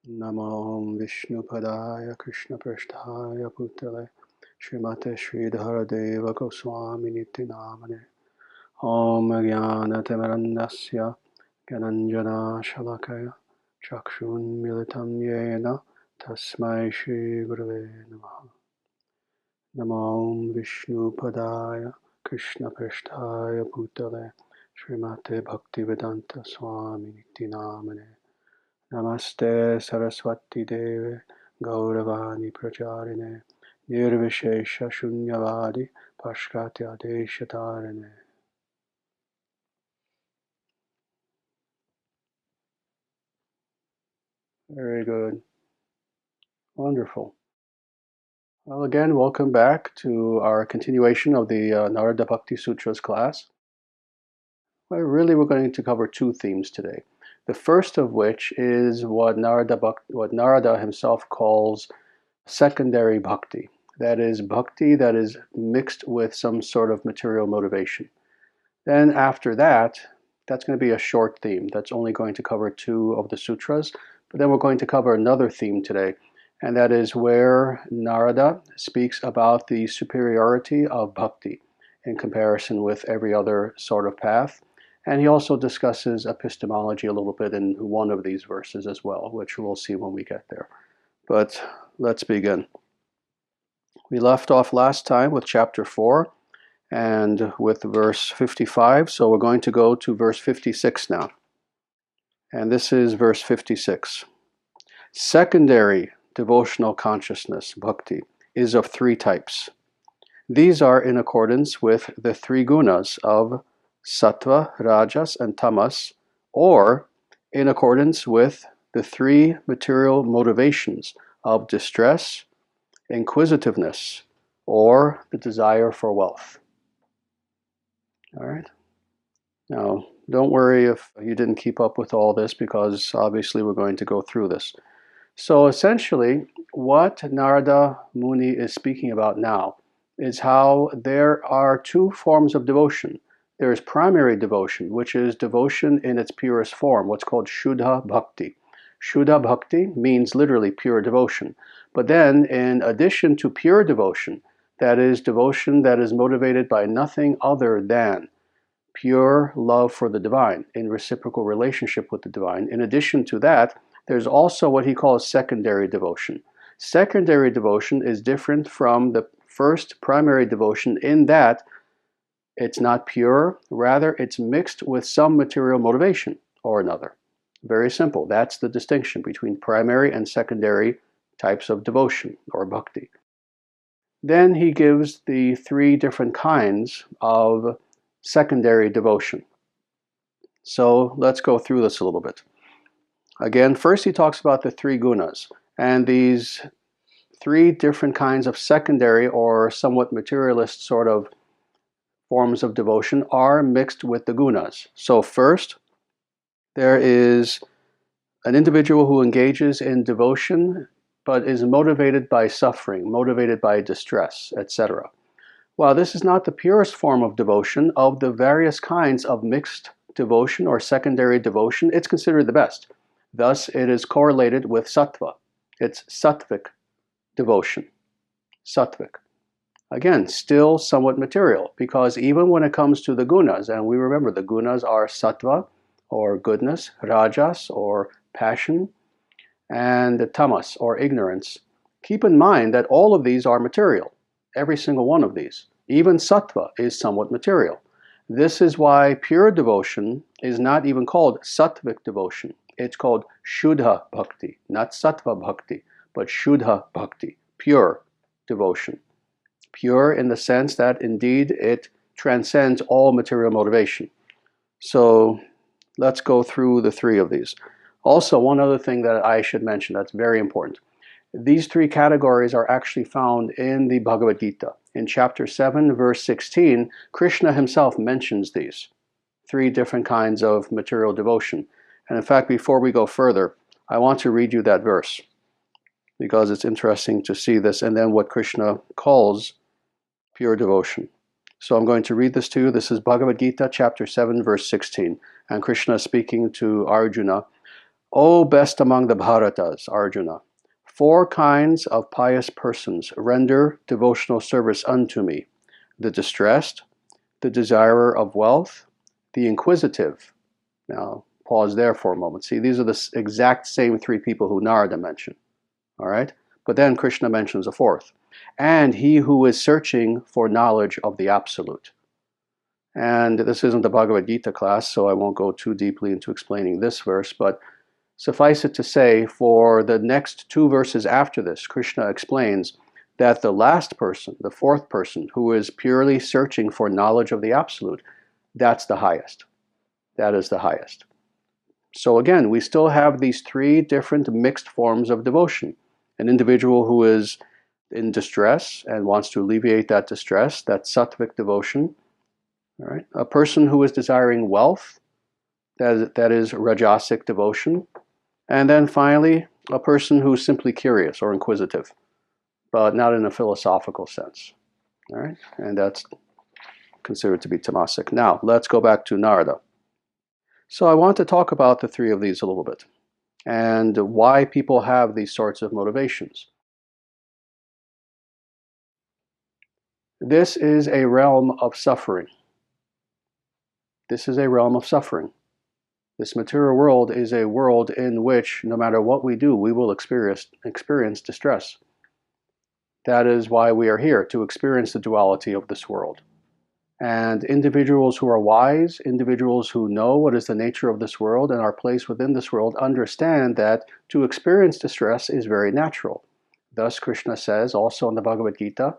Namo Vishnupadaya Krishnaprasthaya Bhutale Srimate Sridharadeva Goswami Nitinamane Om Jnanatimirandasya Gyananjana Shalakaya Chakshun Militam Yena Tasmai Shri Gurave Namaha. Namo Vishnupadaya Krishnaprasthaya Bhutale Srimate Bhaktivedanta Swami Nitinamane Namaste Saraswati Deve Gauravani Pracharine Nirvishesha Shunyavadi Pashkatya Deshatarine. Very good. Wonderful. Well, again, welcome back to our continuation of the Narada Bhakti Sutras class. Well, really, we're going to cover two themes today. The first of which is what Narada himself calls secondary bhakti. That is bhakti that is mixed with some sort of material motivation. Then after that, that's going to be a short theme. That's only going to cover two of the sutras. But then we're going to cover another theme today, and that is where Narada speaks about the superiority of bhakti in comparison with every other sort of path. And he also discusses epistemology a little bit in one of these verses as well, which we'll see when we get there. But let's begin. We left off last time with chapter 4 and with verse 55, so we're going to go to verse 56 now. And this is verse 56. Secondary devotional consciousness, bhakti, is of three types. These are in accordance with the three gunas of sattva, rajas, and tamas, or in accordance with the three material motivations of distress, inquisitiveness, or the desire for wealth. All right. Now, don't worry if you didn't keep up with all this, because obviously we're going to go through this. So essentially, what Narada Muni is speaking about now is how there are two forms of devotion. There is primary devotion, which is devotion in its purest form, what's called Shuddha Bhakti. Shuddha Bhakti means literally pure devotion. But then, in addition to pure devotion, that is devotion that is motivated by nothing other than pure love for the divine in reciprocal relationship with the divine. In addition to that, there's also what he calls secondary devotion. Secondary devotion is different from the first primary devotion in that it's not pure, rather it's mixed with some material motivation or another. Very simple. That's the distinction between primary and secondary types of devotion or bhakti. Then he gives the three different kinds of secondary devotion. So let's go through this a little bit. Again, first he talks about the three gunas, and these three different kinds of secondary or somewhat materialist sort of forms of devotion are mixed with the gunas. So first, there is an individual who engages in devotion but is motivated by suffering, motivated by distress, etc. While this is not the purest form of devotion, of the various kinds of mixed devotion or secondary devotion, it's considered the best. Thus, it is correlated with sattva. It's sattvic devotion. Sattvic. Again, still somewhat material, because even when it comes to the gunas, and we remember the gunas are sattva, or goodness, rajas, or passion, and tamas, or ignorance, keep in mind that all of these are material. Every single one of these. Even sattva is somewhat material. This is why pure devotion is not even called sattvic devotion. It's called Shuddha Bhakti, not Sattva Bhakti, but Shuddha Bhakti, pure devotion. Pure in the sense that indeed it transcends all material motivation. So let's go through the three of these. Also, one other thing that I should mention that's very important. These three categories are actually found in the Bhagavad Gita. In chapter 7, verse 16, Krishna himself mentions these three different kinds of material devotion. And in fact, before we go further, I want to read you that verse, because it's interesting to see this and then what Krishna calls pure devotion. So I'm going to read this to you. This is Bhagavad Gita, chapter 7, verse 16. And Krishna speaking to Arjuna. O best among the Bharatas, Arjuna, 4 kinds of pious persons render devotional service unto me: the distressed, the desirer of wealth, the inquisitive. Now, pause there for a moment. See, these are the exact same 3 people who Narada mentioned. All right? But then Krishna mentions a 4th. And he who is searching for knowledge of the Absolute. And this isn't the Bhagavad Gita class, so I won't go too deeply into explaining this verse, but suffice it to say, for the next 2 verses after this, Krishna explains that the last person, the 4th person, who is purely searching for knowledge of the Absolute, that's the highest. That is the highest. So again, we still have these 3 different mixed forms of devotion. An individual who is in distress and wants to alleviate that distress, that's sattvic devotion. All right? A person who is desiring wealth, that is rajasic devotion. And then finally, a person who's simply curious or inquisitive, but not in a philosophical sense. All right? And that's considered to be tamasic. Now, let's go back to Narada. So I want to talk about the 3 of these a little bit and why people have these sorts of motivations. This is a realm of suffering. This is a realm of suffering. This material world is a world in which, no matter what we do, we will experience distress. That is why we are here, to experience the duality of this world. And individuals who are wise, individuals who know what is the nature of this world and our place within this world, understand that to experience distress is very natural. Thus, Krishna says, also in the Bhagavad Gita,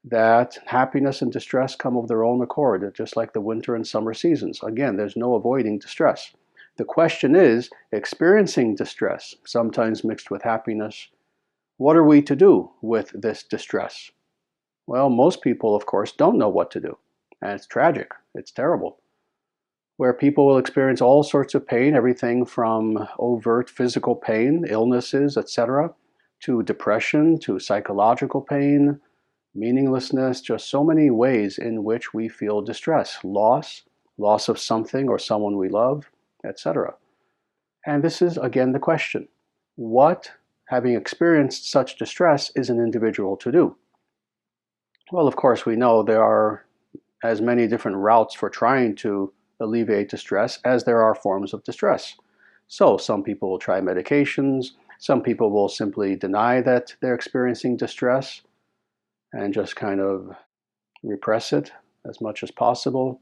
that happiness and distress come of their own accord, just like the winter and summer seasons. Again, there's no avoiding distress. The question is, experiencing distress, sometimes mixed with happiness, what are we to do with this distress? Well, most people, of course, don't know what to do. And it's tragic. It's terrible. Where people will experience all sorts of pain, everything from overt physical pain, illnesses, etc., to depression, to psychological pain, meaninglessness, just so many ways in which we feel distress, loss of something or someone we love, etc. And this is, again, the question. What, having experienced such distress, is an individual to do? Well, of course, we know there are as many different routes for trying to alleviate distress as there are forms of distress. So some people will try medications, some people will simply deny that they're experiencing distress and just kind of repress it as much as possible.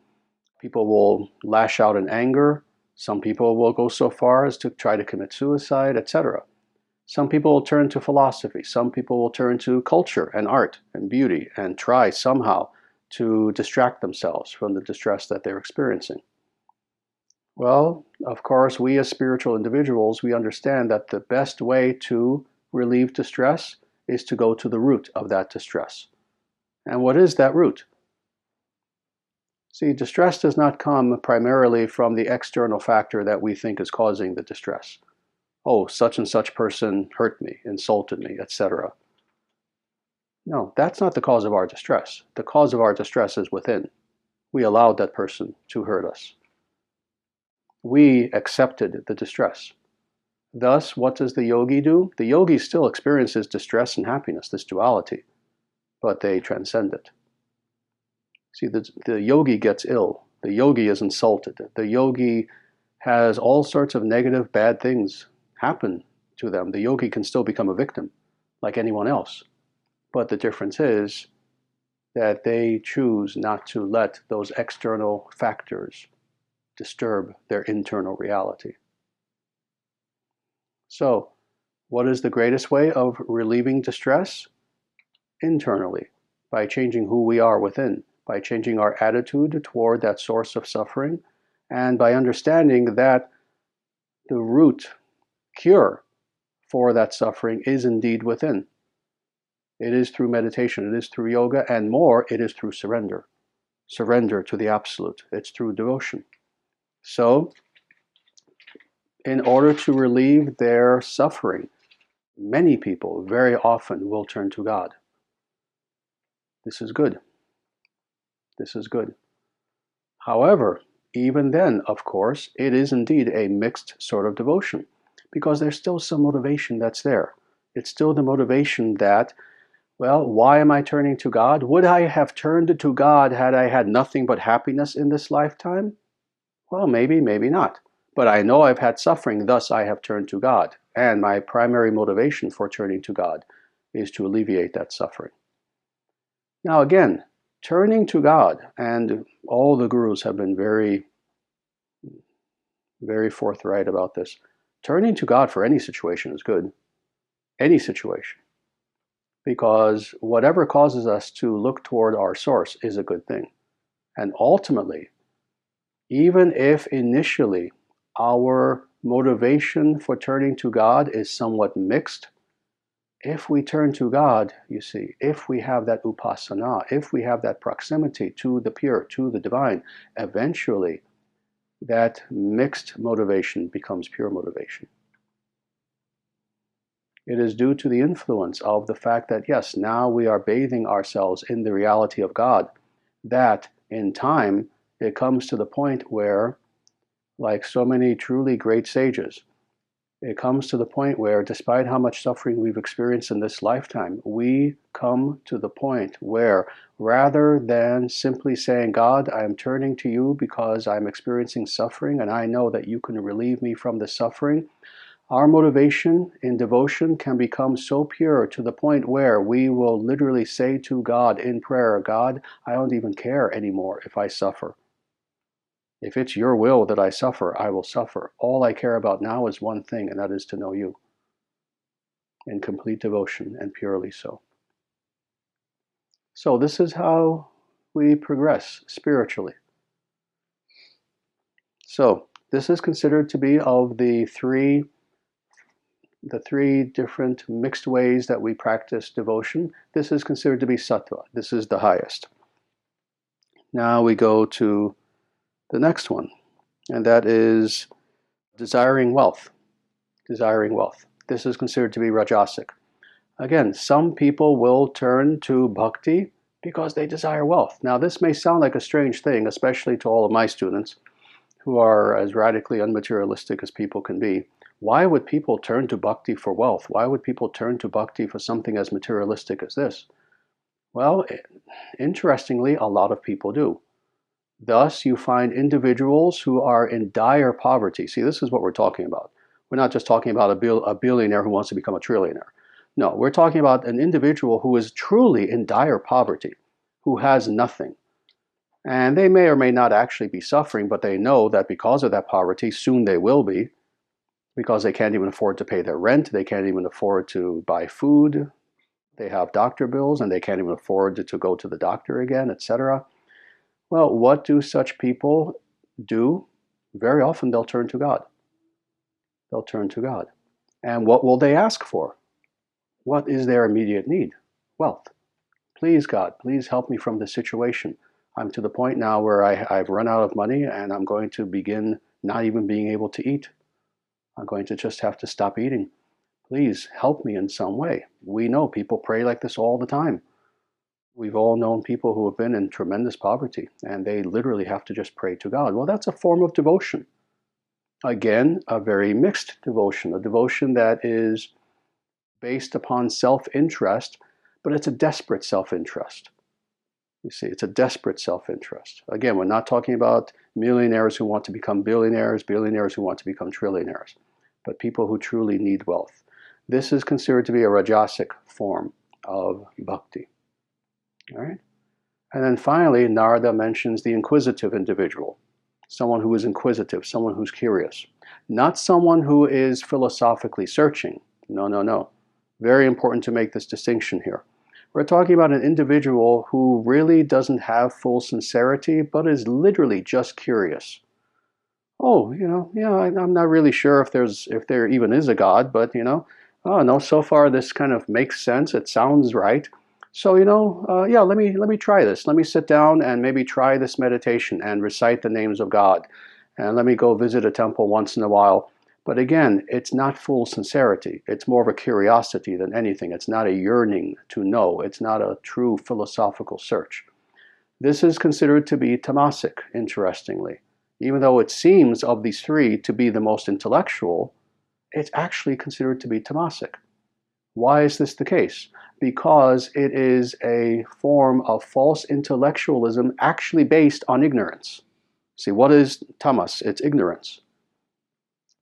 People will lash out in anger. Some people will go so far as to try to commit suicide, etc. Some people will turn to philosophy. Some people will turn to culture and art and beauty and try somehow to distract themselves from the distress that they're experiencing. Well, of course, we as spiritual individuals, we understand that the best way to relieve distress is to go to the root of that distress. And what is that root? See, distress does not come primarily from the external factor that we think is causing the distress. Oh, such and such person hurt me, insulted me, etc. No, that's not the cause of our distress. The cause of our distress is within. We allowed that person to hurt us. We accepted the distress. Thus, what does the yogi do? The yogi still experiences distress and happiness, this duality, but they transcend it. See, the yogi gets ill. The yogi is insulted. The yogi has all sorts of negative, bad things happen to them. The yogi can still become a victim, like anyone else. But the difference is that they choose not to let those external factors disturb their internal reality. So, what is the greatest way of relieving distress? Internally, by changing who we are within, by changing our attitude toward that source of suffering, and by understanding that the root cure for that suffering is indeed within. It is through meditation, it is through yoga, and more, it is through surrender. Surrender to the Absolute. It's through devotion. So, in order to relieve their suffering, many people very often will turn to God. This is good. This is good. However, even then, of course, it is indeed a mixed sort of devotion. because there's still some motivation that's there. It's still the motivation that, well, why am I turning to God? Would I have turned to God had I had nothing but happiness in this lifetime? Well, maybe, maybe not. But I know I've had suffering, thus I have turned to God. And my primary motivation for turning to God is to alleviate that suffering. Now again, turning to God, and all the gurus have been very, very forthright about this. Turning to God for any situation is good. Any situation. Because whatever causes us to look toward our source is a good thing. And ultimately, even if initially our motivation for turning to God is somewhat mixed, if we turn to God, you see, if we have that upasana, if we have that proximity to the pure, to the divine, eventually that mixed motivation becomes pure motivation. It is due to the influence of the fact that, yes, now we are bathing ourselves in the reality of God, that in time it comes to the point where, like so many truly great sages, it comes to the point where, despite how much suffering we've experienced in this lifetime, we come to the point where, rather than simply saying, God, I am turning to you because I'm experiencing suffering and I know that you can relieve me from the suffering, our motivation in devotion can become so pure to the point where we will literally say to God in prayer, God, I don't even care anymore if I suffer. If it's your will that I suffer, I will suffer. All I care about now is one thing, and that is to know you in complete devotion, and purely so. So this is how we progress spiritually. So this is considered to be of the three different mixed ways that we practice devotion. This is considered to be sattva. This is the highest. Now we go to the next one, and that is desiring wealth. Desiring wealth. This is considered to be rajasic. Again, some people will turn to bhakti because they desire wealth. Now, this may sound like a strange thing, especially to all of my students who are as radically unmaterialistic as people can be. Why would people turn to bhakti for wealth? Why would people turn to bhakti for something as materialistic as this? Well, interestingly, a lot of people do. Thus, you find individuals who are in dire poverty. See, this is what we're talking about. We're not just talking about a billionaire who wants to become a trillionaire. No, we're talking about an individual who is truly in dire poverty, who has nothing. And they may or may not actually be suffering, but they know that because of that poverty, soon they will be, because they can't even afford to pay their rent, they can't even afford to buy food, they have doctor bills, and they can't even afford to go to the doctor again, etc. Well, what do such people do? Very often they'll turn to God. They'll turn to God. And what will they ask for? What is their immediate need? Wealth. Please, God, please help me from this situation. I'm to the point now where I've run out of money and I'm going to begin not even being able to eat. I'm going to just have to stop eating. Please help me in some way. We know people pray like this all the time. We've all known people who have been in tremendous poverty and they literally have to just pray to God. Well, that's a form of devotion. Again, a very mixed devotion, a devotion that is based upon self-interest, but it's a desperate self-interest. You see, it's a desperate self-interest. Again, we're not talking about millionaires who want to become billionaires, billionaires who want to become trillionaires, but people who truly need wealth. This is considered to be a rajasic form of bhakti. All right? And then finally, Narada mentions the inquisitive individual, someone who is inquisitive, someone who's curious. Not someone who is philosophically searching. No, no, no. Very important to make this distinction here. We're talking about an individual who really doesn't have full sincerity, but is literally just curious. Oh, I'm not really sure if there even is a God, but oh no, so far this kind of makes sense. It sounds right. So yeah, let me try this. Let me sit down and maybe try this meditation and recite the names of God, and let me go visit a temple once in a while. But again, it's not full sincerity. It's more of a curiosity than anything. It's not a yearning to know. It's not a true philosophical search. This is considered to be tamasic, interestingly. Even though it seems of these three to be the most intellectual, it's actually considered to be tamasic. Why is this the case? Because it is a form of false intellectualism actually based on ignorance. See, what is tamas? It's ignorance.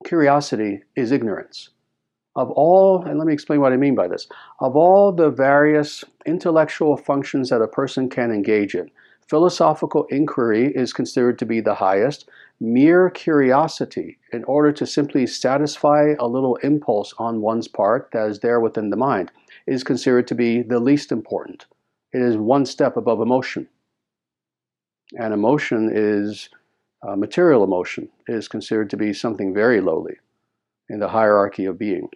Curiosity is ignorance. Of all, and let me explain what I mean by this, of all the various intellectual functions that a person can engage in, philosophical inquiry is considered to be the highest. Mere curiosity, in order to simply satisfy a little impulse on one's part that is there within the mind, is considered to be the least important. It is one step above emotion. And emotion is, material emotion, is considered to be something very lowly in the hierarchy of being.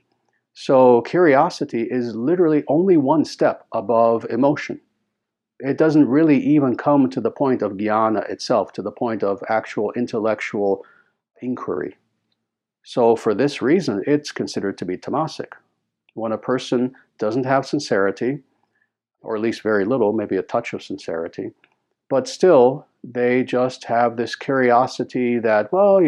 So curiosity is literally only one step above emotion. It doesn't really even come to the point of jnana itself, to the point of actual intellectual inquiry. So for this reason, it's considered to be tamasic. When a person doesn't have sincerity, or at least very little, maybe a touch of sincerity, but still they just have this curiosity that, well,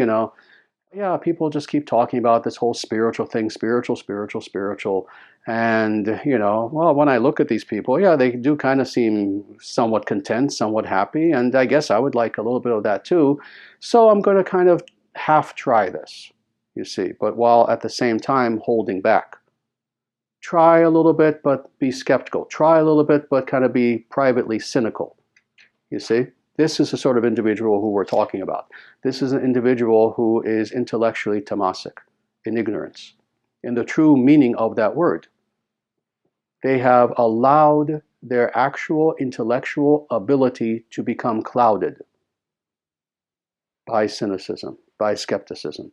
yeah, people just keep talking about this whole spiritual thing, spiritual. And, well, when I look at these people, yeah, they do kind of seem somewhat content, somewhat happy. And I guess I would like a little bit of that too. So I'm going to kind of half try this, you see, but while at the same time holding back. Try a little bit, but be skeptical. Try a little bit, but kind of be privately cynical, you see. This is the sort of individual who we're talking about. This is an individual who is intellectually tamasic, in ignorance, in the true meaning of that word. They have allowed their actual intellectual ability to become clouded by cynicism, by skepticism,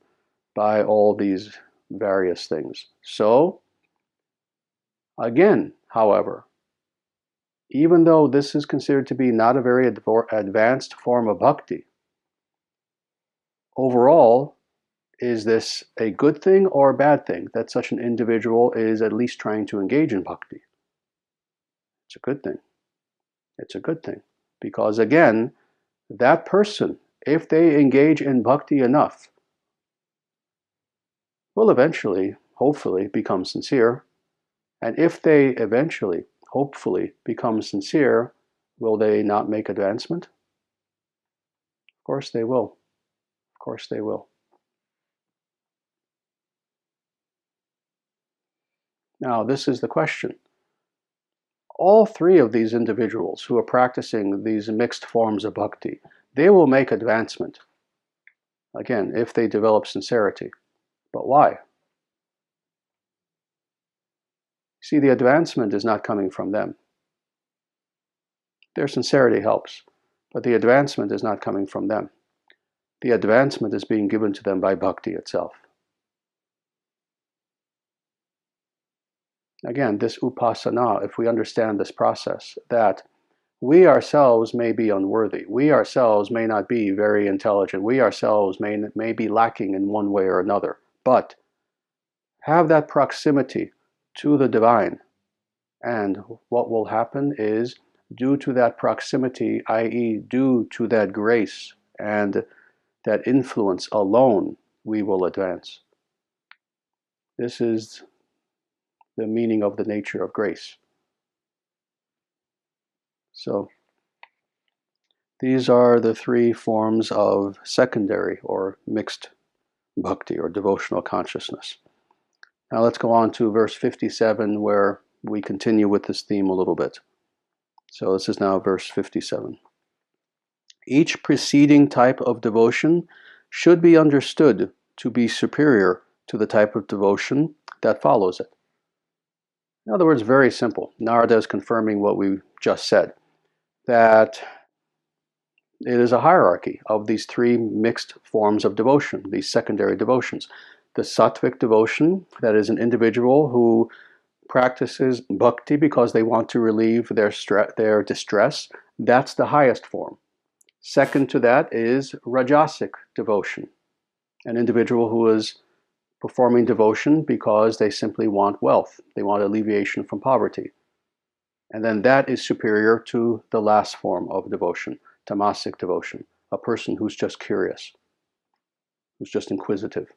by all these various things. So, again, however, even though this is considered to be not a very advanced form of bhakti, overall, is this a good thing or a bad thing that such an individual is at least trying to engage in bhakti? It's a good thing. It's a good thing. Because again, that person, if they engage in bhakti enough, will eventually, hopefully, become sincere. And if they eventually, hopefully, become sincere, will they not make advancement? Of course they will. Of course they will. Now, this is the question. All three of these individuals who are practicing these mixed forms of bhakti, they will make advancement. Again, if they develop sincerity. But why? See, the advancement is not coming from them. Their sincerity helps, but the advancement is not coming from them. The advancement is being given to them by bhakti itself. Again, this upasana, if we understand this process, that we ourselves may be unworthy, we ourselves may not be very intelligent, we ourselves may be lacking in one way or another, but have that proximity to the divine. And what will happen is, due to that proximity, i.e., due to that grace and that influence alone, we will advance. This is the meaning of the nature of grace. So, these are the three forms of secondary or mixed bhakti or devotional consciousness. Now let's go on to verse 57, where we continue with this theme a little bit. So this is now verse 57. Each preceding type of devotion should be understood to be superior to the type of devotion that follows it. In other words, very simple. Narada is confirming what we just said, that it is a hierarchy of these three mixed forms of devotion, these secondary devotions. The sattvic devotion, that is an individual who practices bhakti because they want to relieve their distress, that's the highest form. Second to that is rajasic devotion, an individual who is performing devotion because they simply want wealth, they want alleviation from poverty. And then that is superior to the last form of devotion, tamasic devotion, a person who's just curious, who's just inquisitive.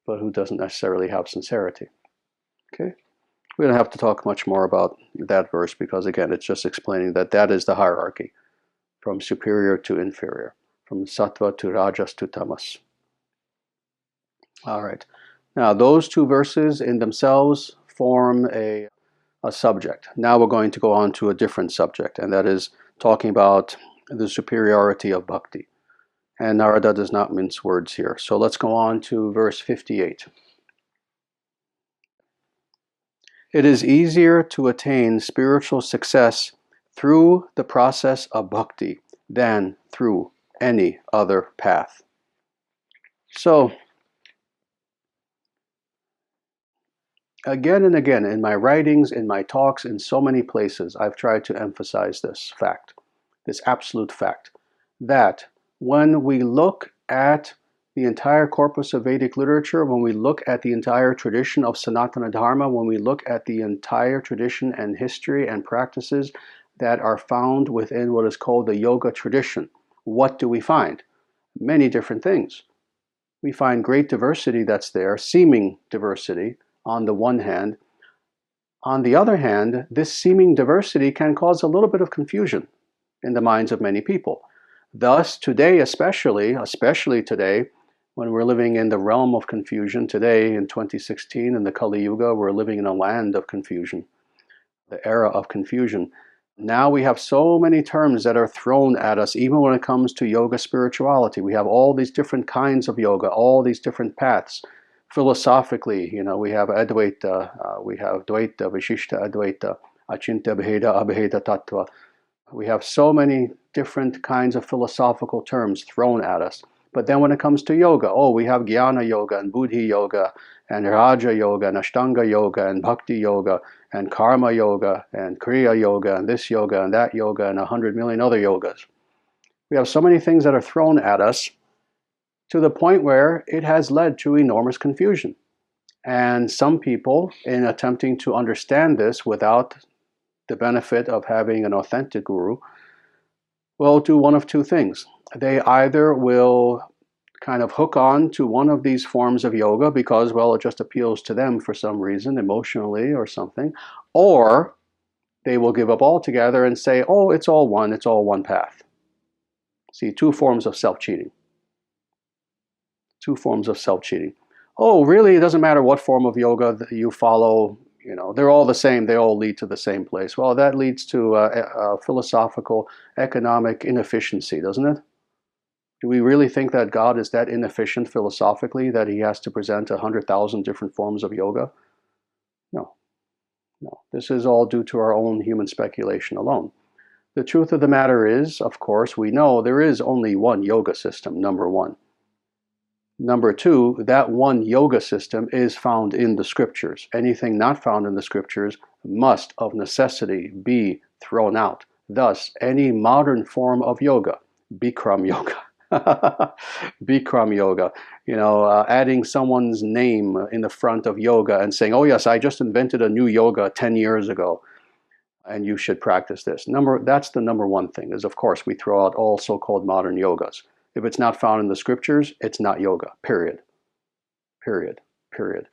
but who doesn't necessarily have sincerity. Okay? We don't have to talk much more about that verse because, again, it's just explaining that that is the hierarchy from superior to inferior, from sattva to rajas to tamas. All right. Now, those two verses in themselves form a subject. Now we're going to go on to a different subject, and that is talking about the superiority of bhakti. And Narada does not mince words here. So let's go on to verse 58. It is easier to attain spiritual success through the process of bhakti than through any other path. So, again and again, in my writings, in my talks, in so many places, I've tried to emphasize this fact, this absolute fact, that when we look at the entire corpus of Vedic literature, when we look at the entire tradition of Sanatana Dharma, when we look at the entire tradition and history and practices that are found within what is called the yoga tradition, what do we find? Many different things. We find great diversity that's there, seeming diversity on the one hand. On the other hand, this seeming diversity can cause a little bit of confusion in the minds of many people. Thus, today especially today, when we're living in the realm of confusion, today in 2016 in the Kali Yuga, we're living in a land of confusion, the era of confusion. Now we have so many terms that are thrown at us, even when it comes to yoga spirituality. We have all these different kinds of yoga, all these different paths. Philosophically, we have Advaita, we have Dvaita, Vishishta Advaita, Achintya Bheda, Abheda Tattva. We have so many different kinds of philosophical terms thrown at us. But then when it comes to yoga, we have Jnana Yoga and Buddhi Yoga and Raja Yoga and Ashtanga Yoga and Bhakti Yoga and Karma Yoga and Kriya Yoga and this yoga and that yoga and 100 million other yogas. We have so many things that are thrown at us to the point where it has led to enormous confusion. And some people, in attempting to understand this without the benefit of having an authentic guru, will do one of two things. They either will kind of hook on to one of these forms of yoga because, well, it just appeals to them for some reason, emotionally or something, or they will give up altogether and say, it's all one path. See, two forms of self-cheating. Two forms of self-cheating. Really? It doesn't matter what form of yoga that you follow, they're all the same, they all lead to the same place. Well, that leads to a philosophical, economic inefficiency, doesn't it? Do we really think that God is that inefficient philosophically that he has to present 100,000 different forms of yoga? No. This is all due to our own human speculation alone. The truth of the matter is, of course, we know there is only one yoga system, number one. Number two, that one yoga system is found in the scriptures. Anything not found in the scriptures must, of necessity, be thrown out. Thus, any modern form of yoga, Bikram yoga, Bikram yoga, adding someone's name in the front of yoga and saying, yes, I just invented a new yoga 10 years ago, and you should practice this. That's the number one thing, is of course we throw out all so-called modern yogas. If it's not found in the scriptures, it's not yoga, period. Period. Period.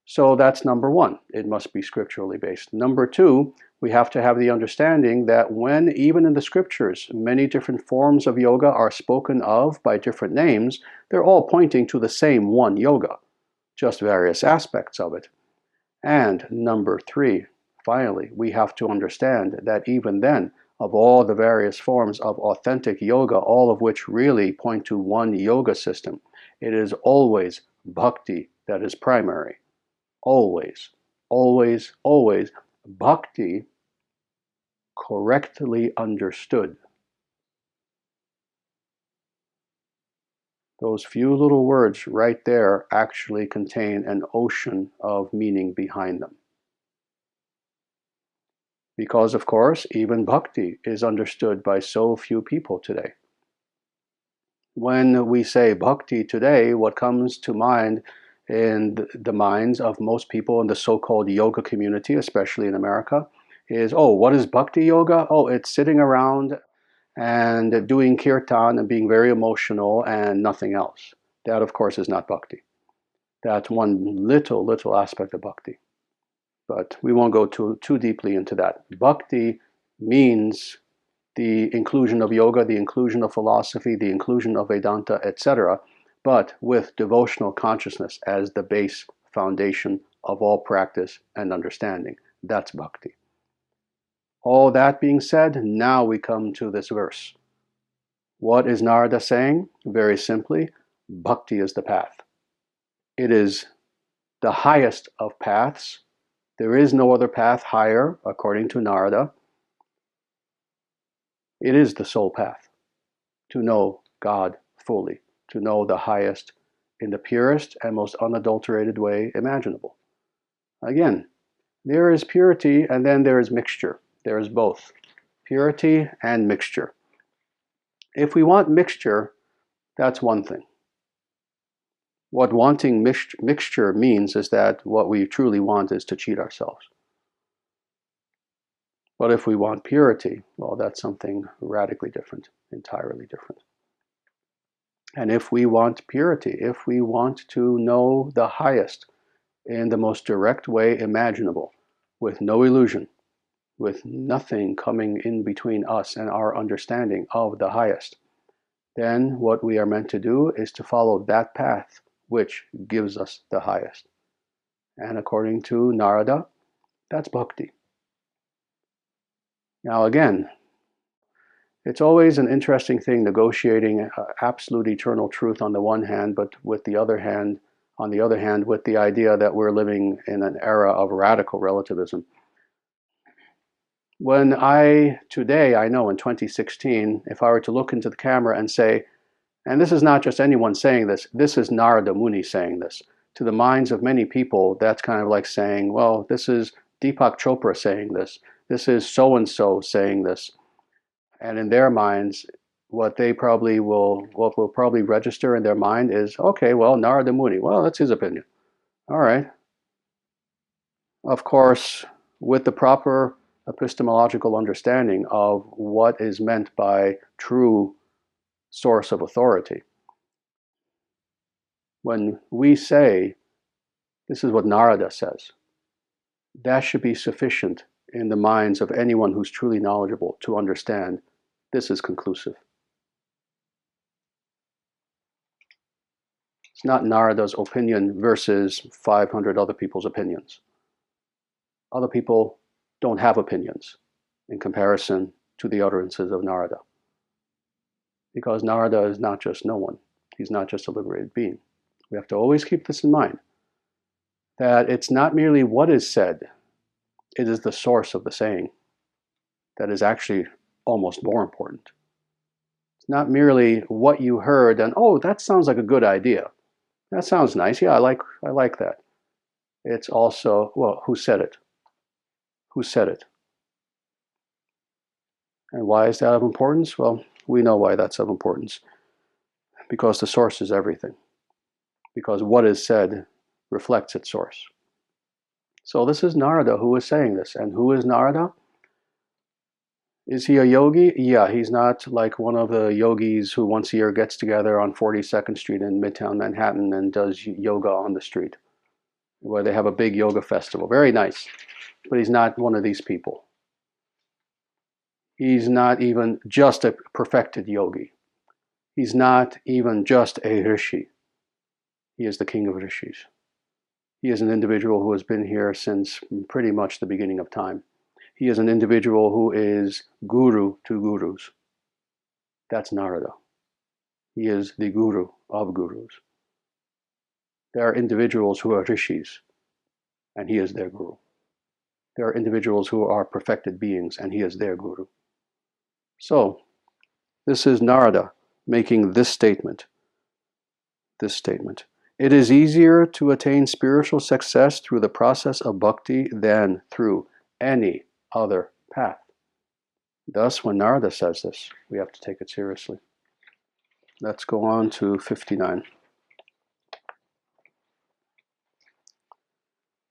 So that's number one. It must be scripturally based. Number two, we have to have the understanding that when, even in the scriptures, many different forms of yoga are spoken of by different names, they're all pointing to the same one yoga, just various aspects of it. And number three, finally, we have to understand that even then, of all the various forms of authentic yoga, all of which really point to one yoga system, it is always bhakti that is primary. Always, always, always. Bhakti correctly understood. Those few little words right there actually contain an ocean of meaning behind them. Because, of course, even bhakti is understood by so few people today. When we say bhakti today, what comes to mind in the minds of most people in the so-called yoga community, especially in America, is, what is bhakti yoga? It's sitting around and doing kirtan and being very emotional and nothing else. That, of course, is not bhakti. That's one little aspect of bhakti. But we won't go too deeply into that. Bhakti means the inclusion of yoga, the inclusion of philosophy, the inclusion of Vedanta, etc., but with devotional consciousness as the base foundation of all practice and understanding. That's bhakti. All that being said, now we come to this verse. What is Narada saying? Very simply, bhakti is the path. It is the highest of paths. There is no other path higher, according to Narada. It is the sole path to know God fully, to know the highest in the purest and most unadulterated way imaginable. Again, there is purity and then there is mixture. There is both purity and mixture. If we want mixture, that's one thing. What wanting mixture means is that what we truly want is to cheat ourselves. But if we want purity, well, that's something radically different, entirely different. And if we want purity, if we want to know the highest in the most direct way imaginable, with no illusion, with nothing coming in between us and our understanding of the highest, then what we are meant to do is to follow that path which gives us the highest. And according to Narada, that's bhakti. Now again, it's always an interesting thing negotiating absolute eternal truth on the one hand, but with the other hand, on the other hand, with the idea that we're living in an era of radical relativism. When today, I know in 2016, if I were to look into the camera and say, and this is not just anyone saying this is Narada Muni saying this. To the minds of many people, that's kind of like saying, well, this is Deepak Chopra saying this. This is so-and-so saying this. And in their minds, what will probably register in their mind is, okay, well, Narada Muni, well, that's his opinion. All right. Of course, with the proper epistemological understanding of what is meant by true source of authority. When we say, this is what Narada says, that should be sufficient in the minds of anyone who's truly knowledgeable to understand this is conclusive. It's not Narada's opinion versus 500 other people's opinions. Other people don't have opinions in comparison to the utterances of Narada. Because Narada is not just no one. He's not just a liberated being. We have to always keep this in mind, that it's not merely what is said, it is the source of the saying that is actually almost more important. It's not merely what you heard and, oh, that sounds like a good idea. That sounds nice. Yeah, I like that. It's also, well, who said it? Who said it? And why is that of importance? Well, we know why that's of importance. Because the source is everything. Because what is said reflects its source. So this is Narada who is saying this. And who is Narada? Is he a yogi? Yeah, he's not like one of the yogis who once a year gets together on 42nd Street in Midtown Manhattan and does yoga on the street, where they have a big yoga festival. Very nice. But he's not one of these people. He's not even just a perfected yogi. He's not even just a rishi. He is the king of rishis. He is an individual who has been here since pretty much the beginning of time. He is an individual who is guru to gurus. That's Narada. He is the guru of gurus. There are individuals who are rishis, and he is their guru. There are individuals who are perfected beings, and he is their guru. So, this is Narada making this statement. This statement. It is easier to attain spiritual success through the process of bhakti than through any other path. Thus, when Narada says this, we have to take it seriously. Let's go on to 59.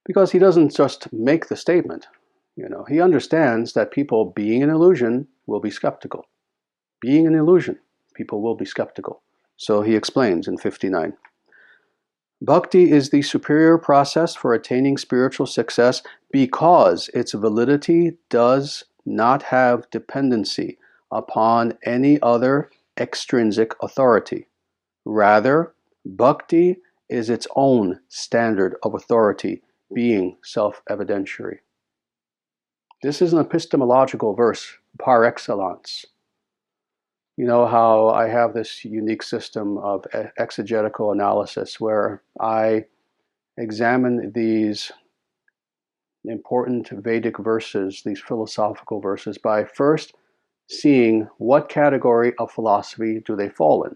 Because he doesn't just make the statement, he understands that people being an illusion will be skeptical. Being an illusion, people will be skeptical. So he explains in 59. Bhakti is the superior process for attaining spiritual success because its validity does not have dependency upon any other extrinsic authority. Rather, bhakti is its own standard of authority, being self-evidentiary. This is an epistemological verse par excellence. You know how I have this unique system of exegetical analysis where I examine these important Vedic verses, these philosophical verses, by first seeing what category of philosophy do they fall in.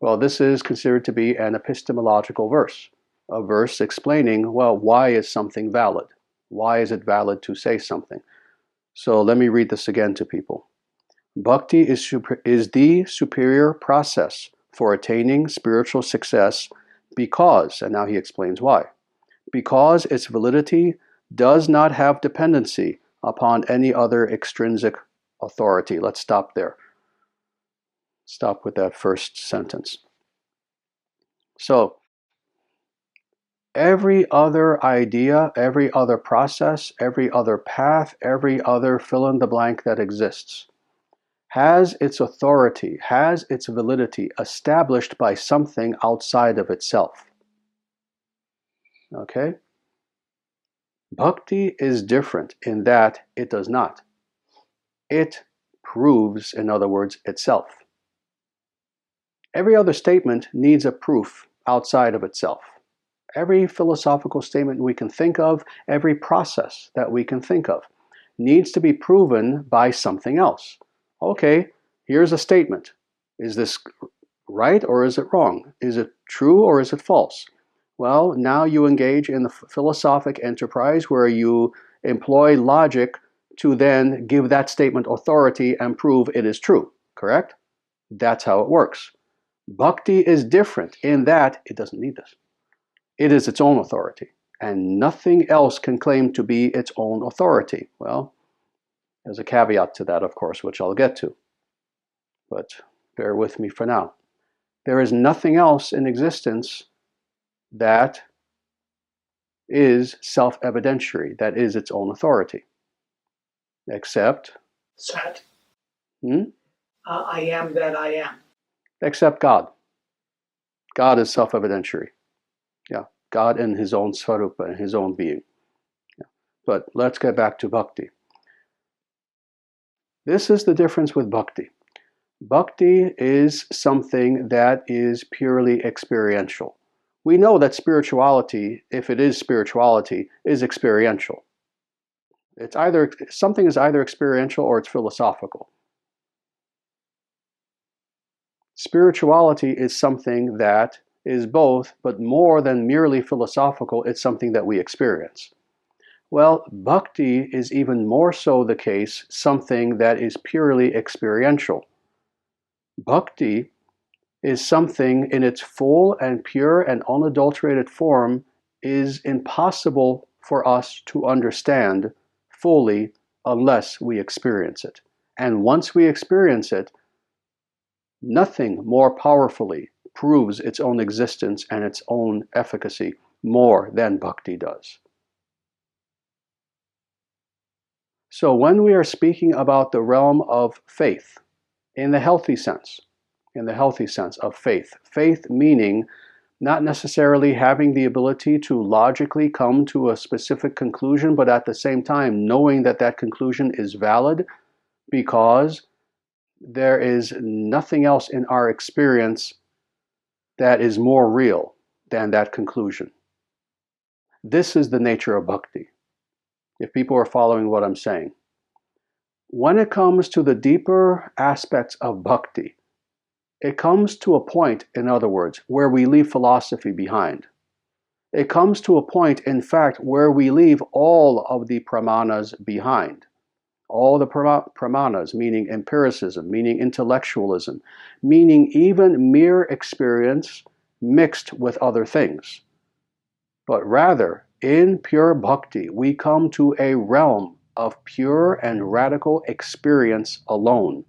Well, this is considered to be an epistemological verse, a verse explaining, well, why is something valid? Why is it valid to say something? So let me read this again to people. Bhakti is the superior process for attaining spiritual success because, and now he explains why, because its validity does not have dependency upon any other extrinsic authority. Let's stop there. Stop with that first sentence. So, every other idea, every other process, every other path, every other fill in the blank that exists has its authority, has its validity established by something outside of itself. Okay? Bhakti is different in that it does not. It proves, in other words, itself. Every other statement needs a proof outside of itself. Every philosophical statement we can think of, every process that we can think of, needs to be proven by something else. Okay, here's a statement. Is this right or is it wrong? Is it true or is it false? Well, now you engage in the philosophic enterprise where you employ logic to then give that statement authority and prove it is true, correct? That's how it works. Bhakti is different in that it doesn't need this. It is its own authority, and nothing else can claim to be its own authority. Well, there's a caveat to that, of course, which I'll get to. But bear with me for now. There is nothing else in existence that is self-evidentiary, that is its own authority, except Sat. Hmm? I am that I am. Except God. God is self-evidentiary. Yeah, God in his own Svarupa, in his own being. Yeah. But let's get back to Bhakti. This is the difference with Bhakti. Bhakti is something that is purely experiential. We know that spirituality, if it is spirituality, is experiential. It's either something is either experiential or it's philosophical. Spirituality is something that is both, but more than merely philosophical, it's something that we experience. Well, bhakti is even more so the case, something that is purely experiential. Bhakti is something in its full and pure and unadulterated form is impossible for us to understand fully unless we experience it. And once we experience it, nothing more powerfully proves its own existence and its own efficacy more than bhakti does. So when we are speaking about the realm of faith, in the healthy sense of faith, faith meaning not necessarily having the ability to logically come to a specific conclusion, but at the same time knowing that that conclusion is valid because there is nothing else in our experience that is more real than that conclusion. This is the nature of bhakti, if people are following what I'm saying. When it comes to the deeper aspects of bhakti, it comes to a point, in other words, where we leave philosophy behind. It comes to a point, in fact, where we leave all of the pramanas behind. All the pramanas, meaning empiricism, meaning intellectualism, meaning even mere experience mixed with other things. But rather, in pure bhakti, we come to a realm of pure and radical experience alone,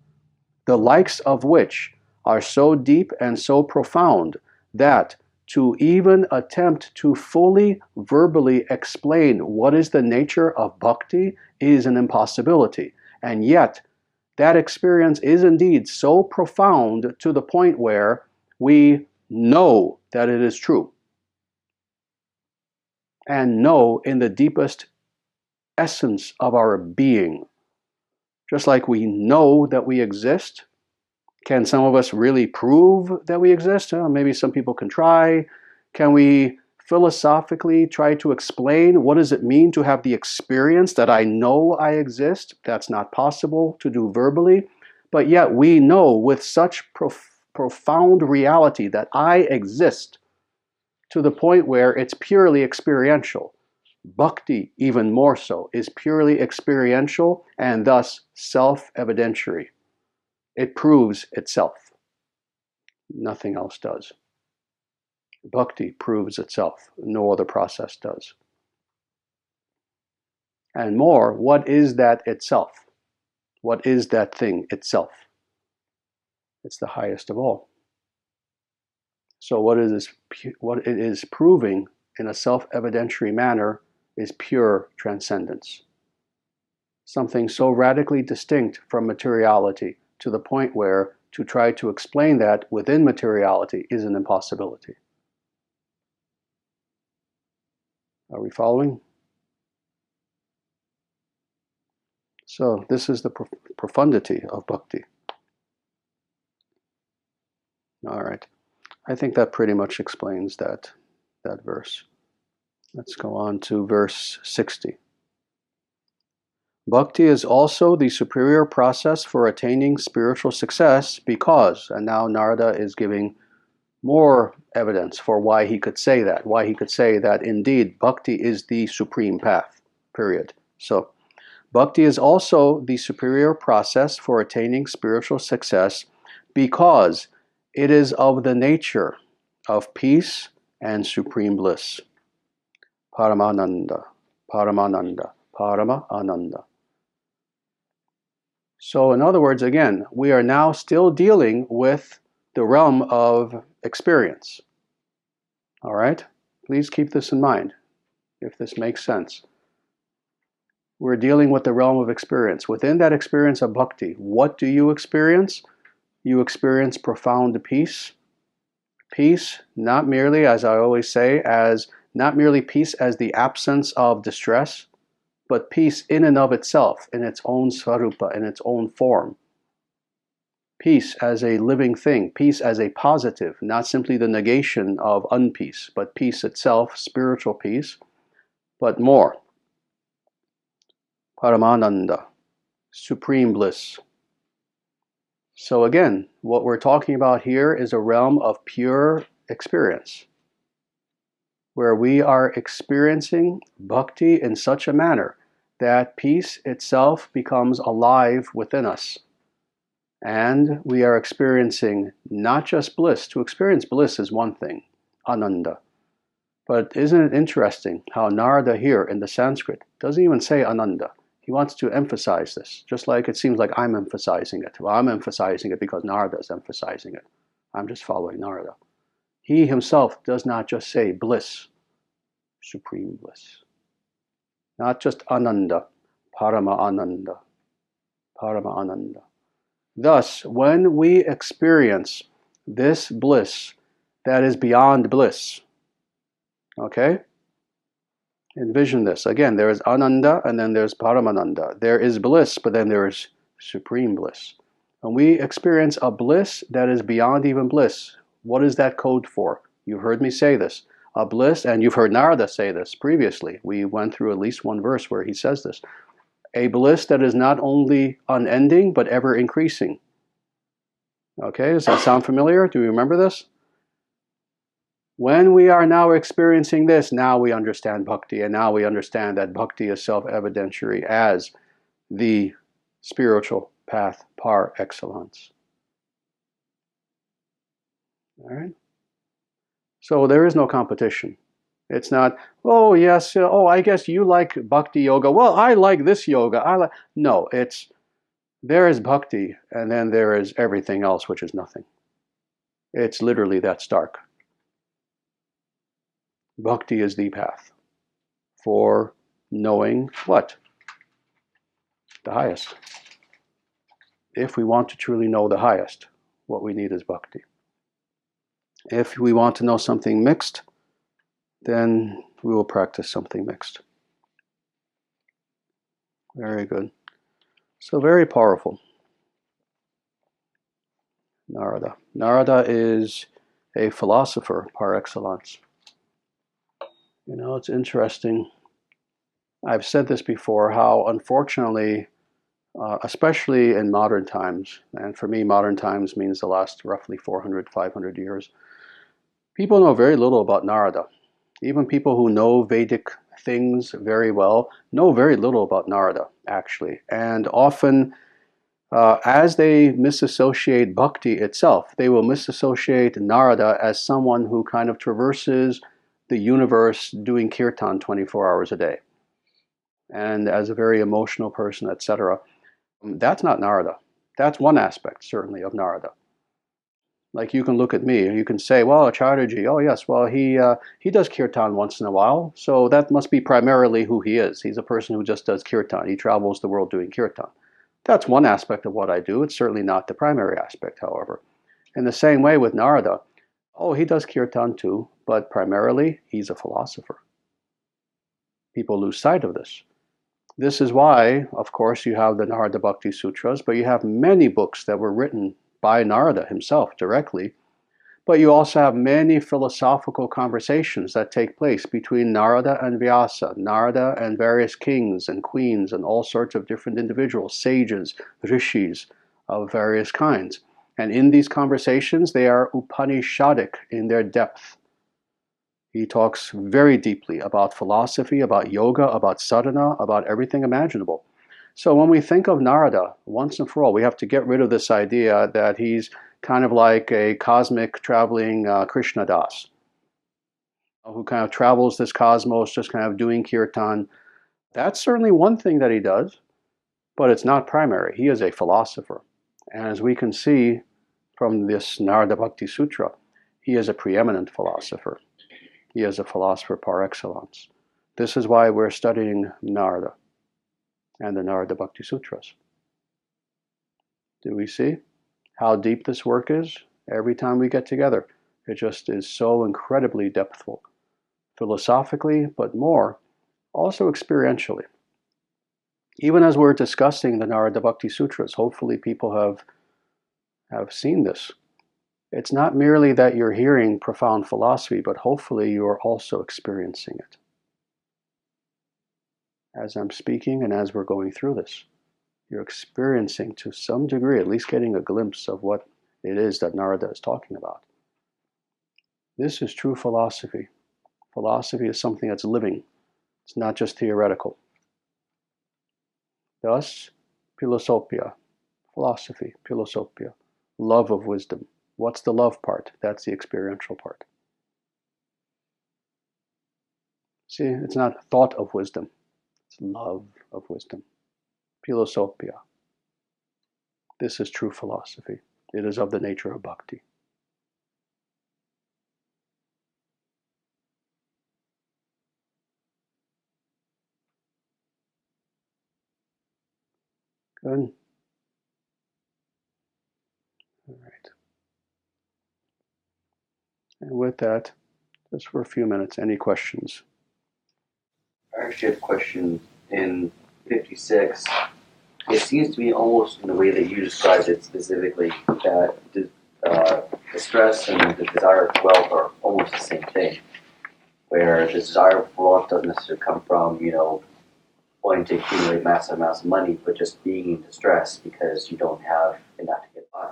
the likes of which are so deep and so profound that to even attempt to fully verbally explain what is the nature of bhakti is an impossibility. And yet, that experience is indeed so profound to the point where we know that it is true. And know in the deepest essence of our being. Just like we know that we exist, can some of us really prove that we exist? Maybe some people can try. Can we philosophically try to explain what does it mean to have the experience that I know I exist? That's not possible to do verbally. But yet we know with such profound reality that I exist to the point where it's purely experiential. Bhakti, even more so, is purely experiential and thus self-evidentiary. It proves itself. Nothing else does. Bhakti proves itself. No other process does. And more, what is that itself? What is that thing itself? It's the highest of all. So what it is proving in a self-evidentiary manner is pure transcendence. Something so radically distinct from materiality to the point where to try to explain that within materiality is an impossibility. Are we following? So this is the profundity of bhakti. All right. I think that pretty much explains that verse. Let's go on to verse 60. Bhakti is also the superior process for attaining spiritual success because, and now Narada is giving more evidence for why he could say that, indeed bhakti is the supreme path, period. So, bhakti is also the superior process for attaining spiritual success because it is of the nature of peace and supreme bliss. Paramananda, Paramananda, Paramananda. So in other words, again, we are now still dealing with the realm of experience. All right? Please keep this in mind, if this makes sense. We're dealing with the realm of experience. Within that experience of bhakti, what do you experience? You experience profound peace. Peace, not merely, as I always say, not merely peace as the absence of distress, but peace in and of itself, in its own svarupa, in its own form. Peace as a living thing, peace as a positive, not simply the negation of unpeace, but peace itself, spiritual peace, but more. Paramananda, supreme bliss. So again, what we're talking about here is a realm of pure experience, where we are experiencing bhakti in such a manner that peace itself becomes alive within us. And we are experiencing not just bliss. To experience bliss is one thing, ananda. But isn't it interesting how Narada here in the Sanskrit doesn't even say ananda. He wants to emphasize this, just like it seems like I'm emphasizing it. Well, I'm emphasizing it because Narada is emphasizing it. I'm just following Narada. He himself does not just say bliss, supreme bliss. Not just ananda, parama ananda, parama ananda. Thus, when we experience this bliss that is beyond bliss, okay? Envision this. Again, there is ananda and then there's paramananda. There is bliss, but then there is supreme bliss. When we experience a bliss that is beyond even bliss, what is that code for? You've heard me say this. A bliss, and you've heard Narada say this previously. We went through at least one verse where he says this. A bliss that is not only unending, but ever increasing. Okay, does that sound familiar? Do you remember this? When we are now experiencing this, now we understand bhakti, and now we understand that bhakti is self-evidentiary as the spiritual path par excellence. All right? So there is no competition. It's not, oh yes, oh I guess you like bhakti yoga. Well, I like this yoga. No, it's there is bhakti, and then there is everything else, which is nothing. It's literally that stark. Bhakti is the path for knowing what? The highest. If we want to truly know the highest, what we need is bhakti. If we want to know something mixed, then we will practice something mixed. Very good. So very powerful. Narada. Narada is a philosopher par excellence. You know, it's interesting. I've said this before, how unfortunately, especially in modern times, and for me modern times means the last roughly 400, 500 years, people know very little about Narada. Even people who know Vedic things very well know very little about Narada, actually. And often, as they misassociate bhakti itself, they will misassociate Narada as someone who kind of traverses the universe doing kirtan 24 hours a day, and as a very emotional person, etc. That's not Narada. That's one aspect, certainly, of Narada. Like you can look at me, you can say, well, Acharyaji, oh yes, well, he does kirtan once in a while, so that must be primarily who he is. He's a person who just does kirtan. He travels the world doing kirtan. That's one aspect of what I do. It's certainly not the primary aspect, however. In the same way with Narada, oh, he does kirtan too, but primarily he's a philosopher. People lose sight of this. This is why, of course, you have the Narada Bhakti Sutras, but you have many books that were written by Narada himself directly. But you also have many philosophical conversations that take place between Narada and Vyasa, Narada and various kings and queens and all sorts of different individuals, sages, rishis of various kinds. And in these conversations, they are Upanishadic in their depth. He talks very deeply about philosophy, about yoga, about sadhana, about everything imaginable. So when we think of Narada, once and for all, we have to get rid of this idea that he's kind of like a cosmic traveling Krishna Das, who kind of travels this cosmos just kind of doing kirtan. That's certainly one thing that he does, but it's not primary. He is a philosopher. And as we can see from this Narada Bhakti Sutra, he is a preeminent philosopher. He is a philosopher par excellence. This is why we're studying Narada and the Narada Bhakti Sutras. Do we see how deep this work is? Every time we get together, it just is so incredibly depthful, philosophically, but more, also experientially. Even as we're discussing the Narada Bhakti Sutras, hopefully people have seen this. It's not merely that you're hearing profound philosophy, but hopefully you are also experiencing it. As I'm speaking and as we're going through this, you're experiencing to some degree, at least getting a glimpse of what it is that Narada is talking about. This is true philosophy. Philosophy is something that's living. It's not just theoretical. Thus, philosophia, philosophy, philosophia, love of wisdom. What's the love part? That's the experiential part. See, it's not thought of wisdom. It's love of wisdom. Philosophia. This is true philosophy. It is of the nature of bhakti. Good. All right. And with that, just for a few minutes, any questions? I actually have a question in 56. It seems to me almost in the way that you described it specifically that the stress and the desire of wealth are almost the same thing. Where the desire of wealth doesn't necessarily come from, wanting to accumulate massive amounts of money, but just being in distress because you don't have enough to get by.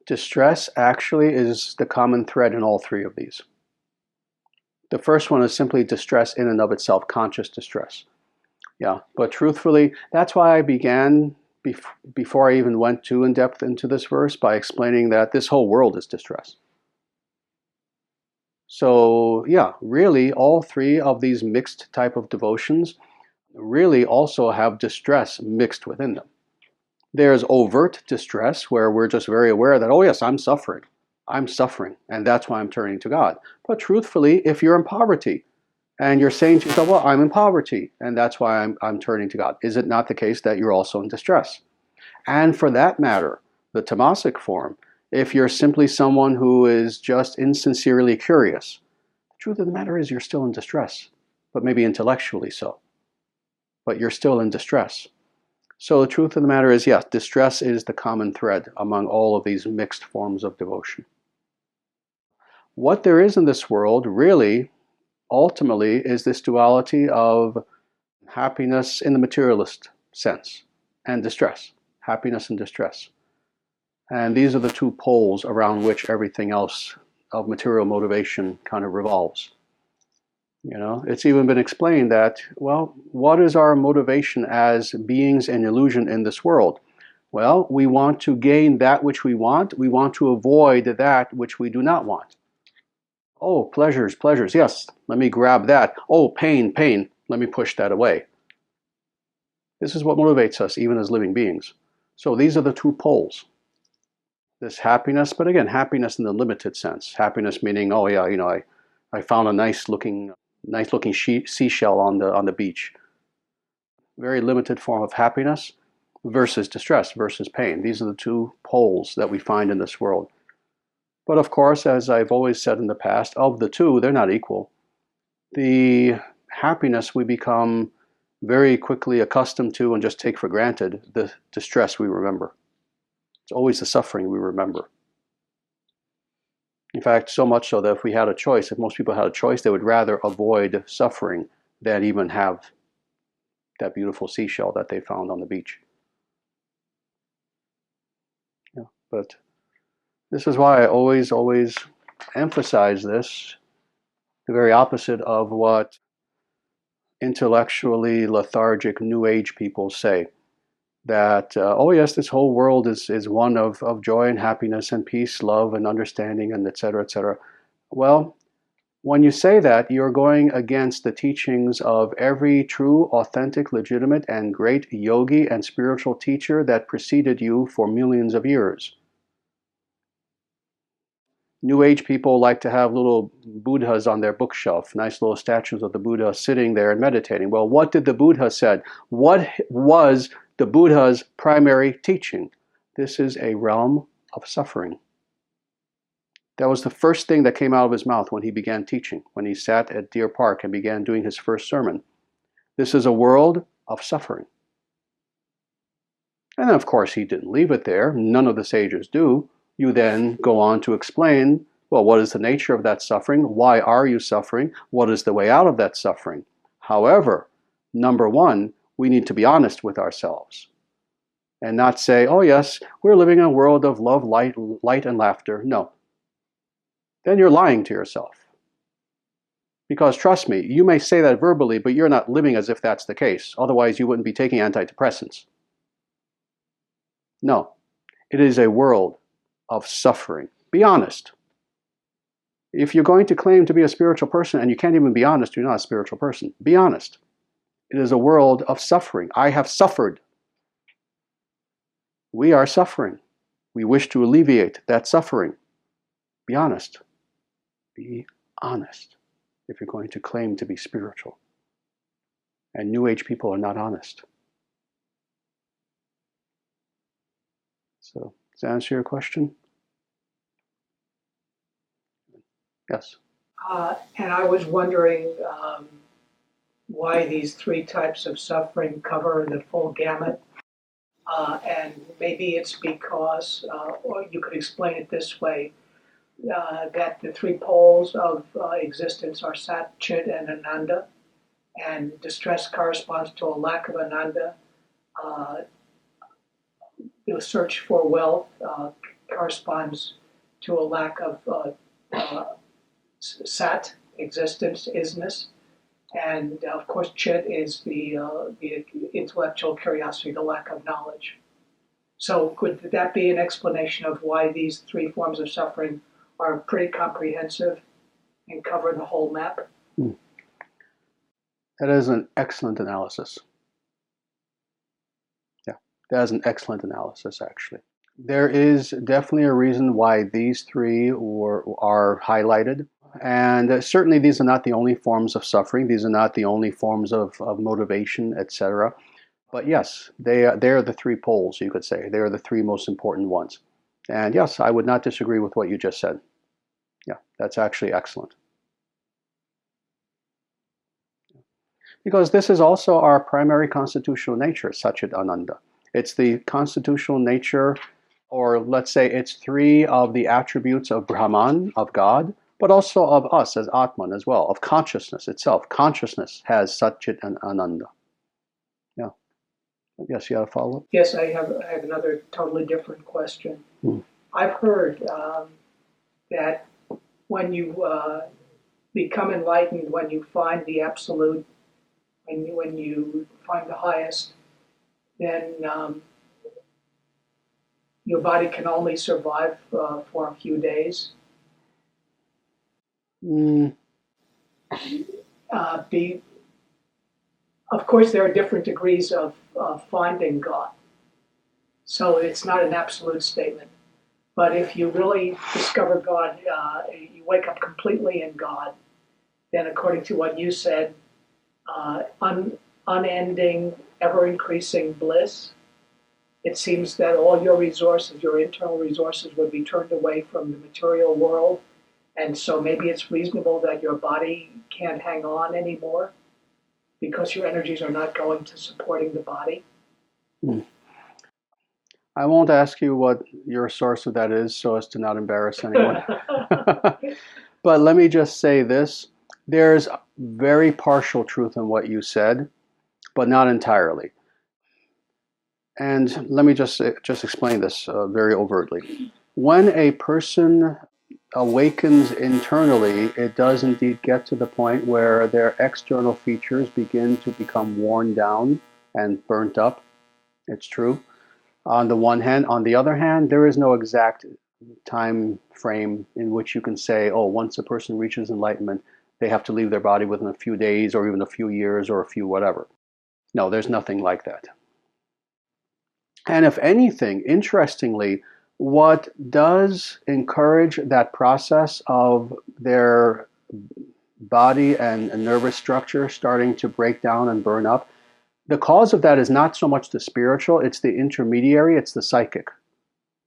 Distress actually is the common thread in all three of these. The first one is simply distress in and of itself, conscious distress. Yeah, but truthfully, that's why I began, before I even went too in depth into this verse, by explaining that this whole world is distress. So yeah, really all three of these mixed type of devotions really also have distress mixed within them. There's overt distress where we're just very aware that, oh yes, I'm suffering. I'm suffering, and that's why I'm turning to God. But truthfully, if you're in poverty and you're saying to yourself, well, I'm in poverty, and that's why I'm turning to God, is it not the case that you're also in distress? And for that matter, the tamasic form, if you're simply someone who is just insincerely curious, the truth of the matter is you're still in distress, but maybe intellectually so. But you're still in distress. So the truth of the matter is, yes, distress is the common thread among all of these mixed forms of devotion. What there is in this world really, ultimately, is this duality of happiness in the materialist sense and distress, happiness and distress. And these are the two poles around which everything else of material motivation kind of revolves. You know, it's even been explained that, well, what is our motivation as beings in illusion in this world? Well, we want to gain that which we want. We want to avoid that which we do not want. Oh, pleasures, pleasures. Yes, let me grab that. Oh, pain, pain. Let me push that away. This is what motivates us, even as living beings. So these are the two poles. This happiness, but again, happiness in the limited sense. Happiness meaning, oh yeah, you know, I found a nice looking seashell on the beach. Very limited form of happiness versus distress, versus pain. These are the two poles that we find in this world. But of course, as I've always said in the past, of the two, they're not equal. The happiness we become very quickly accustomed to and just take for granted. The distress we remember. It's always the suffering we remember. In fact, so much so that if we had a choice, if most people had a choice, they would rather avoid suffering than even have that beautiful seashell that they found on the beach. Yeah, but this is why I always emphasize this, the very opposite of what intellectually lethargic New Age people say. That, oh yes, this whole world is one of joy and happiness and peace, love and understanding and etc., etc. Well, when you say that, you're going against the teachings of every true, authentic, legitimate, and great yogi and spiritual teacher that preceded you for millions of years. New Age people like to have little Buddhas on their bookshelf, nice little statues of the Buddha sitting there and meditating. Well, what did the Buddha said? What was the Buddha's primary teaching? This is a realm of suffering. That was the first thing that came out of his mouth when he began teaching, when he sat at Deer Park and began doing his first sermon. This is a world of suffering. And of course, he didn't leave it there. None of the sages do. You then go on to explain, well, what is the nature of that suffering? Why are you suffering? What is the way out of that suffering? However, number one, we need to be honest with ourselves and not say, oh yes, we're living in a world of love, light, and laughter. No. Then you're lying to yourself. Because trust me, you may say that verbally, but you're not living as if that's the case. Otherwise, you wouldn't be taking antidepressants. No. It is a world of suffering. Be honest. If you're going to claim to be a spiritual person and you can't even be honest, you're not a spiritual person. Be honest. It is a world of suffering. I have suffered. We are suffering. We wish to alleviate that suffering. Be honest. Be honest if you're going to claim to be spiritual. And New Age people are not honest. So, does that answer your question? Yes. And I was wondering why these three types of suffering cover the full gamut. And maybe it's because, or you could explain it this way, that the three poles of existence are Sat, Chit, and Ananda, and distress corresponds to a lack of Ananda. The search for wealth corresponds to a lack of Sat, existence, isness. And of course, Chit is the intellectual curiosity, the lack of knowledge. So could that be an explanation of why these three forms of suffering are pretty comprehensive and cover the whole map? That is an excellent analysis. Yeah, that is an excellent analysis, actually. There is definitely a reason why these three are highlighted. And certainly these are not the only forms of suffering. These are not the only forms of motivation, etc. But yes, they are the three poles, you could say. They are the three most important ones. And yes, I would not disagree with what you just said. Yeah, that's actually excellent. Because this is also our primary constitutional nature, Satchit Ananda. It's the constitutional nature, or let's say it's three of the attributes of Brahman, of God, but also of us as Atman as well, of consciousness itself. Consciousness has Satchit and Ananda. Yeah. Yes, you have a follow-up? Yes, I have another totally different question. Hmm. I've heard that when you become enlightened, when you find the absolute, when you find the highest, then your body can only survive for a few days. Mm, Be Of course, there are different degrees of finding God, so it's not an absolute statement. But if you really discover God, you wake up completely in God, then according to what you said, unending, ever increasing bliss, it seems that all your resources, your internal resources, would be turned away from the material world. And so maybe it's reasonable that your body can't hang on anymore because your energies are not going to supporting the body. mm. I won't ask you what your source of that is so as to not embarrass anyone. But let me just say this. There's very partial truth in what you said, but not entirely. And let me just explain this very overtly. When a person awakens internally, it does indeed get to the point where their external features begin to become worn down and burnt up. It's true. On the one hand. On the other hand, there is no exact time frame in which you can say, oh, once a person reaches enlightenment, they have to leave their body within a few days or even a few years or a few whatever. No, there's nothing like that. And if anything, interestingly, what does encourage that process of their body and nervous structure starting to break down and burn up, the cause of that is not so much the spiritual, it's the intermediary, it's the psychic.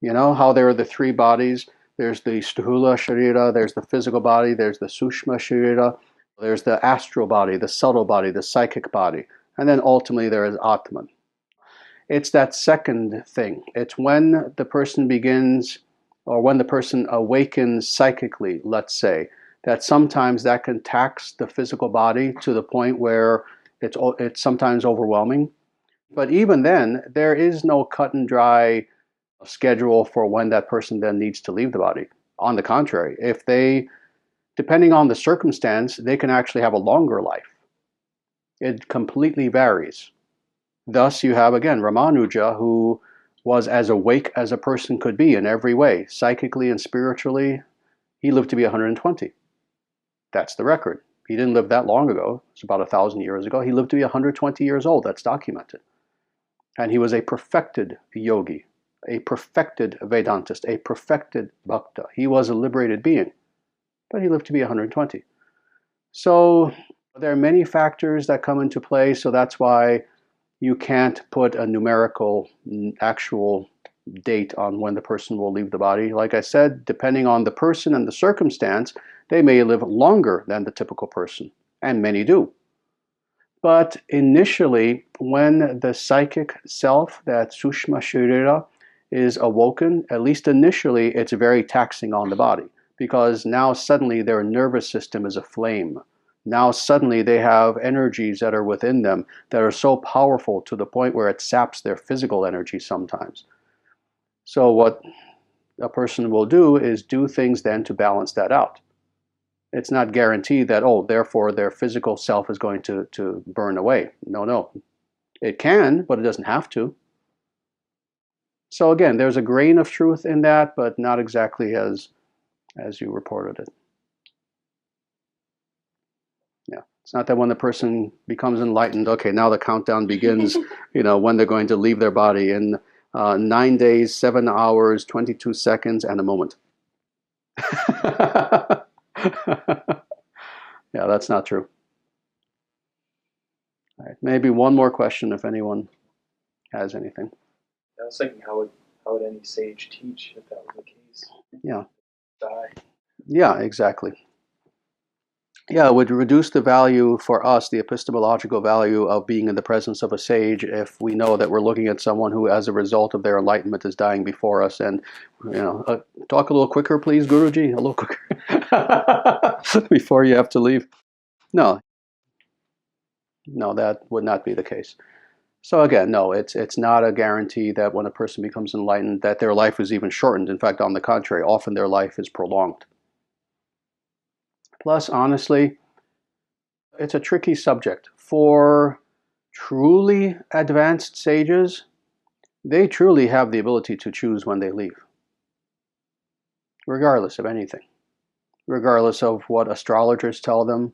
You know how there are the three bodies? There's the Sthula Sharira, there's the physical body, there's the Sushma Sharira, there's the astral body, the subtle body, the psychic body, and then ultimately there is Atman. It's that second thing. It's when the person begins, or when the person awakens psychically, let's say, that sometimes that can tax the physical body to the point where it's sometimes overwhelming. But even then, there is no cut and dry schedule for when that person then needs to leave the body. On the contrary, if they, depending on the circumstance, they can actually have a longer life. It completely varies. Thus, you have again Ramanuja, who was as awake as a person could be in every way, psychically and spiritually. He lived to be 120. That's the record. He didn't live that long ago. It's about 1,000 years ago. He lived to be 120 years old. That's documented. And he was a perfected yogi, a perfected Vedantist, a perfected Bhakta. He was a liberated being, but he lived to be 120. So there are many factors that come into play, so that's why you can't put a numerical, actual date on when the person will leave the body. Like I said, depending on the person and the circumstance, they may live longer than the typical person, and many do. But initially, when the psychic self, that Sushma Sharira, is awoken, at least initially, it's very taxing on the body because now suddenly their nervous system is aflame. Now suddenly they have energies that are within them that are so powerful to the point where it saps their physical energy sometimes. So what a person will do is do things then to balance that out. It's not guaranteed that, oh, therefore their physical self is going to burn away. No, no. It can, but it doesn't have to. So again, there's a grain of truth in that, but not exactly as you reported it. Yeah. It's not that when the person becomes enlightened, okay, now the countdown begins, when they're going to leave their body. And 9 days, 7 hours, 22 seconds, and a moment. Yeah, that's not true. All right, maybe one more question if anyone has anything. I was thinking, how would any sage teach if that was the case? Yeah. Die. Yeah, exactly. Yeah, it would reduce the value for us, the epistemological value of being in the presence of a sage, if we know that we're looking at someone who, as a result of their enlightenment, is dying before us. And, talk a little quicker, please, Guruji, a little quicker, before you have to leave. No, that would not be the case. So again, no, it's not a guarantee that when a person becomes enlightened, that their life is even shortened. In fact, on the contrary, often their life is prolonged. Plus, honestly, it's a tricky subject. For truly advanced sages, they truly have the ability to choose when they leave, regardless of anything, regardless of what astrologers tell them,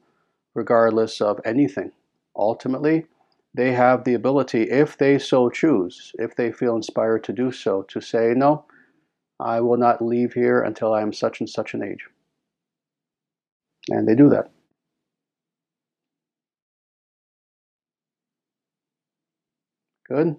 regardless of anything. Ultimately, they have the ability, if they so choose, if they feel inspired to do so, to say, no, I will not leave here until I am such and such an age. And they do that. Good.